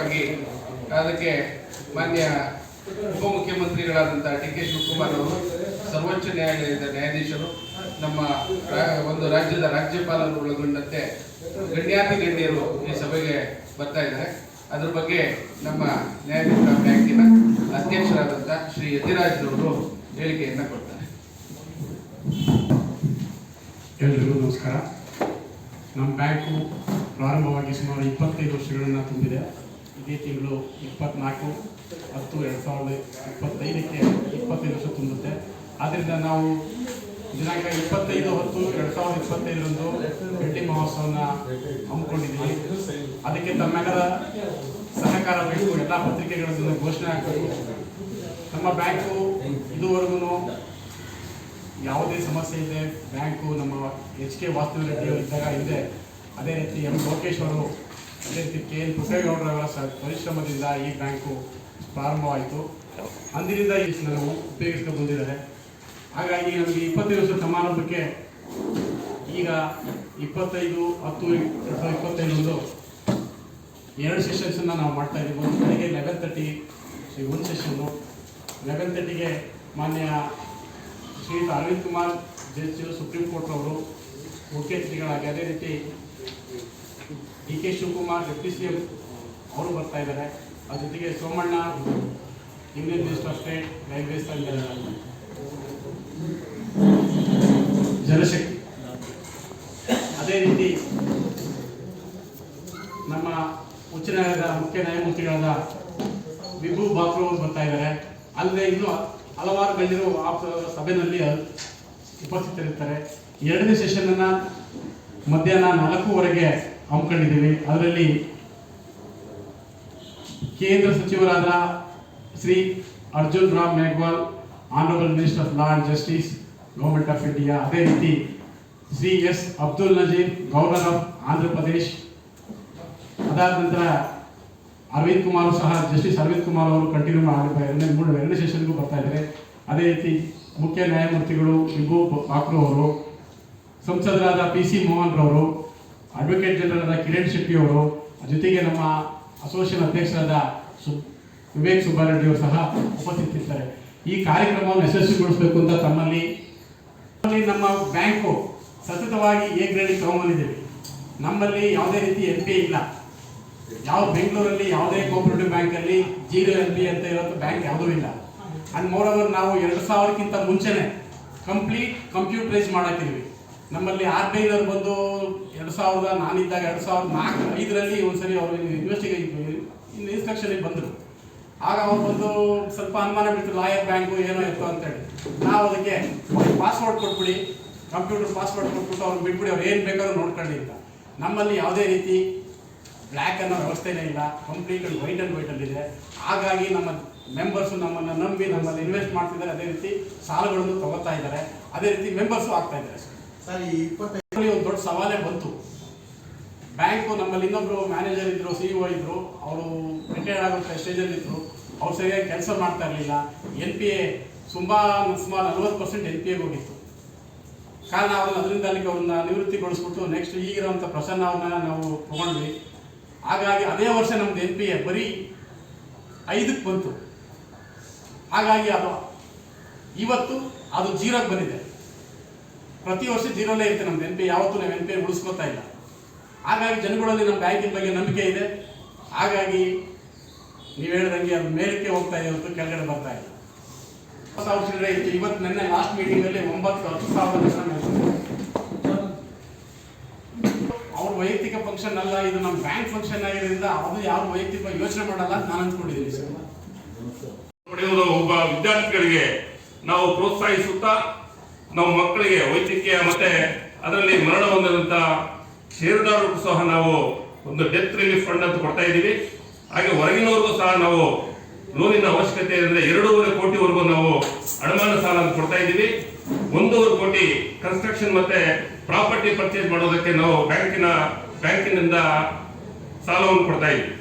ವಿಶೇಷವಾಗಿ ಅದಕ್ಕೆ ಮಾನ್ಯ ಉಪಮುಖ್ಯಮಂತ್ರಿಗಳಾದಂಥ ಡಿ ಕೆ ಶಿವಕುಮಾರ್ ಅವರು, ಸರ್ವೋಚ್ಚ ನ್ಯಾಯಾಲಯದ ನ್ಯಾಯಾಧೀಶರು, ನಮ್ಮ ಒಂದು ರಾಜ್ಯದ ರಾಜ್ಯಪಾಲರು ಒಳಗೊಂಡಂತೆ ಗಣ್ಯಾತಿ ಗಣ್ಯರು ಈ ಸಭೆಗೆ ಬರ್ತಾ ಇದ್ದಾರೆ. ಅದ್ರ ಬಗ್ಗೆ ನಮ್ಮ ನ್ಯಾಯಯುತ ಬ್ಯಾಂಕಿನ ಅಧ್ಯಕ್ಷರಾದಂಥ ಶ್ರೀ ಯತಿರಾಜ್ರವರು ಹೇಳಿಕೆಯನ್ನು ಕೊಡ್ತಾರೆ. ಎಲ್ರಿಗೂ ನಮಸ್ಕಾರ. ನಮ್ಮ ಬ್ಯಾಂಕು ಪ್ರಾರಂಭವಾಗಿ ಸುಮಾರು 25 ವರ್ಷಗಳನ್ನು ತುಂಬಿದೆ. ಇದೇ ತಿಂಗಳು 24/10/2025ಕ್ಕೆ 25 ವರ್ಷ ತುಂಬುತ್ತೆ. ಆದ್ದರಿಂದ ನಾವು ದಿನಾಂಕ 25/10/2025ರಂದು ಭೇಟಿ ಮಹೋತ್ಸವನ ಹಮ್ಮಿಕೊಂಡಿದ್ದೀವಿ. ಅದಕ್ಕೆ ತಮ್ಮೆಲ್ಲರ ಸಹಕಾರ ಬೇಕು. ಎಲ್ಲ ಪತ್ರಿಕೆಗಳನ್ನು ಘೋಷಣೆ ಆಗಬೇಕು. ನಮ್ಮ ಬ್ಯಾಂಕು ಇದುವರೆಗೂ ಯಾವುದೇ ಸಮಸ್ಯೆ ಇದೆ, ಬ್ಯಾಂಕು ನಮ್ಮ HK ವಾಸ್ತುರೆಡ್ಡಿ ಇದ್ದಾಗ ಇದೆ, ಅದೇ ರೀತಿ M ಲೋಕೇಶ್ ಅವರು, ಅದೇ ರೀತಿ KN ಪುಟ್ಟೇಗೌಡರವರ ಪರಿಶ್ರಮದಿಂದ ಈ ಬ್ಯಾಂಕು ಪ್ರಾರಂಭವಾಯಿತು. ಅಂದಿನಿಂದ ನಾವು ಉಪಯೋಗಿಸ್ಕೊಂಡು ಬಂದಿದ್ದಾರೆ. ಹಾಗಾಗಿ ನಮಗೆ 25 ವರ್ಷದ ಸಮಾರಂಭಕ್ಕೆ ಈಗ 25/10/2025 2 ಸೆಷನ್ಸನ್ನು ನಾವು ಮಾಡ್ತಾ ಇದ್ದೀವಿ. ಒಂದು ಬೆಳಗ್ಗೆ 11:30 ಒಂದು ಸೆಷನ್ನು, 11:30ಗೆ ಮಾನ್ಯ Shri Aravind Kumar judge supreme court ಅವರು ಮುಖ್ಯ ಅತಿಥಿಗಳಾಗಿ, ಅದೇ ರೀತಿ D K Shivakumar deputy CM ಅವರು ಬರ್ತಾ ಇದ್ದಾರೆ. ಅದ್ರ ಜೊತೆಗೆ Somanna union minister of state railways Jalshakti, ಅದೇ ರೀತಿ ನಮ್ಮ ಉಚ್ಚ ನ್ಯಾಯಾಲಯದ ಮುಖ್ಯ ನ್ಯಾಯಮೂರ್ತಿಗಳಾದ ವಿಭು ಬಾಕ್ರು ಅವರು ಬರ್ತಾ ಇದ್ದಾರೆ. ಅಲ್ಲದೆ ಇನ್ನೂ ಹಲವಾರು ಗಣ್ಯರು ಆ ಸಭೆಯಲ್ಲಿ ಉಪಸ್ಥಿತರಿರ್ತಾರೆ. 2ನೇ ಸೆಷನನ್ನು ಮಧ್ಯಾಹ್ನ 4:00 ಹಮ್ಮಿಕೊಂಡಿದ್ದೀವಿ. ಅದರಲ್ಲಿ ಕೇಂದ್ರ ಸಚಿವರಾದ Shri Arjun Ram Meghwal, honourable minister of law and justice, government of India, ಅದೇ ರೀತಿ Shri S Abdul Nazeer, governor of Andhra Pradesh. ಅದಾದ ನಂತರ ಅರವಿಂದ್ ಕುಮಾರ್ ಸಹ, ಜಸ್ಟಿಸ್ ಅರವಿಂದ್ ಕುಮಾರ್ ಅವರು ಕಂಟಿನ್ಯೂ ಮಾಡಿದ್ದಾರೆ, 2ನೇ ಸೆಷನ್ಗೂ ಬರ್ತಾ ಇದ್ದಾರೆ. ಅದೇ ರೀತಿ ಮುಖ್ಯ ನ್ಯಾಯಮೂರ್ತಿಗಳು ವಿಭು ಬಾಕ್ರು ಅವರು, ಸಂಸದರಾದ PC ಮೋಹನ್ ರವರು, ಅಡ್ವೊಕೇಟ್ ಜನರಲ್ ಆದ ಕಿರಣ್ ಶೆಟ್ಟಿ ಅವರು, ಜೊತೆಗೆ ನಮ್ಮ ಅಸೋಸಿಯೇಷನ್ ಅಧ್ಯಕ್ಷರಾದ ವಿವೇಕ್ ಸುಬ್ಬಾರೆಡ್ಡಿ ಅವರು ಸಹ ಉಪಸ್ಥಿತರಿದ್ದಾರೆ. ಈ ಕಾರ್ಯಕ್ರಮವನ್ನು ಯಶಸ್ವಿಗೊಳಿಸಬೇಕು ಅಂತ ತಮ್ಮಲ್ಲಿ ನಮ್ಮ ಬ್ಯಾಂಕು ಸತತವಾಗಿ A ಗ್ರೇಡಿಗೆ ತಗೊಂಡ್ಬಂದಿದ್ದೀವಿ. ನಮ್ಮಲ್ಲಿ ಯಾವುದೇ ರೀತಿ NPA ಇಲ್ಲ. ಯಾವ ಬೆಂಗಳೂರಲ್ಲಿ ಯಾವುದೇ ಕೋಆಪರೇಟಿವ್ ಬ್ಯಾಂಕಲ್ಲಿ 0 NPA ಅಂತ ಇರೋದು ಬ್ಯಾಂಕ್ ಯಾವುದೂ ಇಲ್ಲ. ಅಂಡ್ ಮೋರೋವರ್ ನಾವು 2000ಕ್ಕಿಂತ ಮುಂಚೆನೆ ಕಂಪ್ಲೀಟ್ ಕಂಪ್ಯೂಟರೈಸ್ ಮಾಡಾಕಿದ್ವಿ. ನಮ್ಮಲ್ಲಿ RBI ಬಂದು 2000 ನಾನಿದ್ದಾಗ 2004-5ರಲ್ಲಿ ಒಂದ್ಸರಿ ಅವರು ಇನ್ಸ್ಟ್ರಕ್ಷನ್ಗೆ ಬಂದರು. ಆಗ ಅವ್ರು ಬಂದು ಸ್ವಲ್ಪ ಅನುಮಾನ ಬಿಟ್ಟು ಲಾಯರ್ ಬ್ಯಾಂಕು ಏನೋ ಇತ್ತು ಅಂತೇಳಿ ನಾವು ಅದಕ್ಕೆ ಪಾಸ್ವರ್ಡ್ ಕೊಟ್ಬಿಡಿ, ಕಂಪ್ಯೂಟರ್ ಪಾಸ್ವರ್ಡ್ ಕೊಟ್ಬಿಟ್ಟು ಅವ್ರಿಗೆ ಬಿಟ್ಬಿಡಿ, ಅವ್ರು ಏನು ಬೇಕಾದ್ರೂ ನೋಡ್ಕೊಳ್ಳಿ ಅಂತ. ನಮ್ಮಲ್ಲಿ ಯಾವುದೇ ರೀತಿ ಬ್ಲ್ಯಾಕ್ ಅನ್ನೋ ವ್ಯವಸ್ಥೆನೇ ಇಲ್ಲ, ಕಂಪ್ಲೀಟ್ ವೈಟ್ ಆ್ಯಂಡ್ ವೈಟಲ್ಲಿದೆ. ಹಾಗಾಗಿ ನಮ್ಮ ಮೆಂಬರ್ಸು ನಮ್ಮನ್ನು ನಂಬಿ ನಮ್ಮಲ್ಲಿ ಇನ್ವೆಸ್ಟ್ ಮಾಡ್ತಿದ್ದಾರೆ. ಅದೇ ರೀತಿ ಸಾಲಗಳನ್ನು ತಗೋತಾ ಇದ್ದಾರೆ. ಅದೇ ರೀತಿ ಮೆಂಬರ್ಸು ಆಗ್ತಾ ಇದ್ದಾರೆ. ಸರ್, ಈ 25 ಒಂದು ದೊಡ್ಡ ಸವಾಲೇ ಬಂತು. ಬ್ಯಾಂಕು ನಮ್ಮಲ್ಲಿ ಇನ್ನೊಬ್ರು ಮ್ಯಾನೇಜರ್ ಇದ್ರು, CEO ಇದ್ರು, ಅವರು ರಿಟೈರ್ಡ್ ಆಗೋ ಸ್ಟೇಜಲ್ಲಿ ಇದ್ರು. ಅವ್ರು ಸರಿಯಾಗಿ ಕೆಲಸ ಮಾಡ್ತಾ ಇರಲಿಲ್ಲ. NPA ಸುಮಾರು 40% NPAಗೆ ಹೋಗಿತ್ತು. ಕಾರಣ ಅವ್ರನ್ನ ಅದರಿಂದ ಅಲ್ಲಿಗೆ ಅವ್ರನ್ನ ನಿವೃತ್ತಿಗೊಳಿಸ್ಬಿಟ್ಟು ನೆಕ್ಸ್ಟ್ ಈಗಿರೋಂಥ ಪ್ರಸನ್ನ ಅವ್ರನ್ನ ನಾವು ತೊಗೊಂಡ್ವಿ. ಹಾಗಾಗಿ ಅದೇ ವರ್ಷ ನಮ್ದು NPA ಬರೀ 5ಕ್ಕೆ ಬಂತು. ಹಾಗಾಗಿ ಅದು ಇವತ್ತು ಅದು 0ಗೆ ಬಂದಿದೆ. ಪ್ರತಿ ವರ್ಷ 0ಲೇ ಇರುತ್ತೆ ನಮ್ದು NPA. ಯಾವತ್ತೂ ನಾವು NPA ಉಳಿಸ್ಕೋತಾ ಇಲ್ಲ. ಹಾಗಾಗಿ ಜನಗಳಲ್ಲಿ ನಮ್ಮ ಬ್ಯಾಂಕಿನ ಬಗ್ಗೆ ನಂಬಿಕೆ ಇದೆ. ಹಾಗಾಗಿ ನೀವು ಹೇಳಿದಂಗೆ ಅದು ಮೇಲಕ್ಕೆ ಹೋಗ್ತಾ ಇದೆ ಹೊರತು ಕೆಳಗಡೆ ಬರ್ತಾ ಇಲ್ಲ. 10,000 ಇತ್ತು. ಇವತ್ತು ನೆನ್ನೆ ಲಾಸ್ಟ್ ಮೀಟಿಂಗಲ್ಲಿ 9,10,000 ಜನ ಅವ್ರ ವೈಯಕ್ತಿಕ ಫಂಕ್ಷನ್ ಅಲ್ಲ, ಇದು ನಮ್ಮ ಬ್ಯಾಂಕ್ ಫಂಕ್ಷನ್ ಆಗಿರೋದ್ರಿಂದ ಅದು ಯಾವ ವೈಯಕ್ತಿಕ ಯೋಚನೆ ಮಾಡಲ್ಲ ಅಂತ ನಾನು ಅಂದ್ಕೊಂಡಿದ್ದೀನಿ ಸರ್. ಪಡೆಯುವುದು ಒಬ್ಬ ವಿದ್ಯಾರ್ಥಿಗಳಿಗೆ ನಾವು ಪ್ರೋತ್ಸಾಹಿಸುತ್ತಾ ನಮ್ಮ ಮಕ್ಕಳಿಗೆ ವೈದ್ಯಕೀಯ ಮತ್ತೆ ಅದರಲ್ಲಿ ಮರಣ ಹೊಂದಿದಂತ ಷೇರುದಾರರಿಗೂ ಸಹ ನಾವು ಒಂದು ಡೆತ್ ರಿಲೀಫ್ ಫಂಡ್ ಅಂತ ಕೊಡ್ತಾ ಇದ್ದೀವಿ. ಹಾಗೆ ಹೊರಗಿನವರಿಗೂ ಸಹ ನಾವು ಲೋನಿನ ಅವಶ್ಯಕತೆ ಅಂದರೆ 2.5 ಕೋಟಿವರೆಗೂ ನಾವು ಅಡಮಾನ ಸಾಲ ಅಂತ ಕೊಡ್ತಾ ಇದ್ದೀವಿ. 1.5 ಕೋಟಿ ಕನ್ಸ್ಟ್ರಕ್ಷನ್ ಮತ್ತೆ ಪ್ರಾಪರ್ಟಿ ಪರ್ಚೇಸ್ ಮಾಡೋದಕ್ಕೆ ನಾವು ಬ್ಯಾಂಕಿನಿಂದ ಸಾಲವನ್ನು ಕೊಡ್ತಾ ಇದ್ದೀವಿ.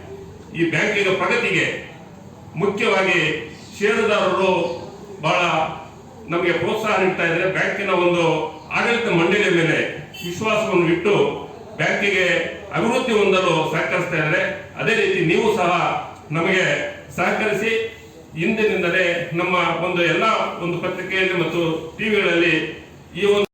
ಈ ಬ್ಯಾಂಕಿನ ಪ್ರಗತಿಗೆ ಮುಖ್ಯವಾಗಿ ಷೇರುದಾರರು ಬಹಳ ನಮಗೆ ಪ್ರೋತ್ಸಾಹ ನೀಡ್ತಾ ಇದ್ದಾರೆ. ಬ್ಯಾಂಕಿನ ಒಂದು ಆಡಳಿತ ಮಂಡಳಿಯ ಮೇಲೆ ವಿಶ್ವಾಸವನ್ನು ಇಟ್ಟು ಬ್ಯಾಂಕಿಗೆ ಅಭಿವೃದ್ಧಿ ಹೊಂದಲು ಸಹಕರಿಸ್ತಾ ಇದ್ದಾರೆ. ಅದೇ ರೀತಿ ನೀವು ಸಹ ನಮಗೆ ಸಹಕರಿಸಿ ಇಂದಿನಿಂದಲೇ ನಮ್ಮ ಒಂದು ಎಲ್ಲ ಒಂದು ಪತ್ರಿಕೆಯಲ್ಲಿ ಮತ್ತು ಟಿವಿಗಳಲ್ಲಿ ಈ ಒಂದು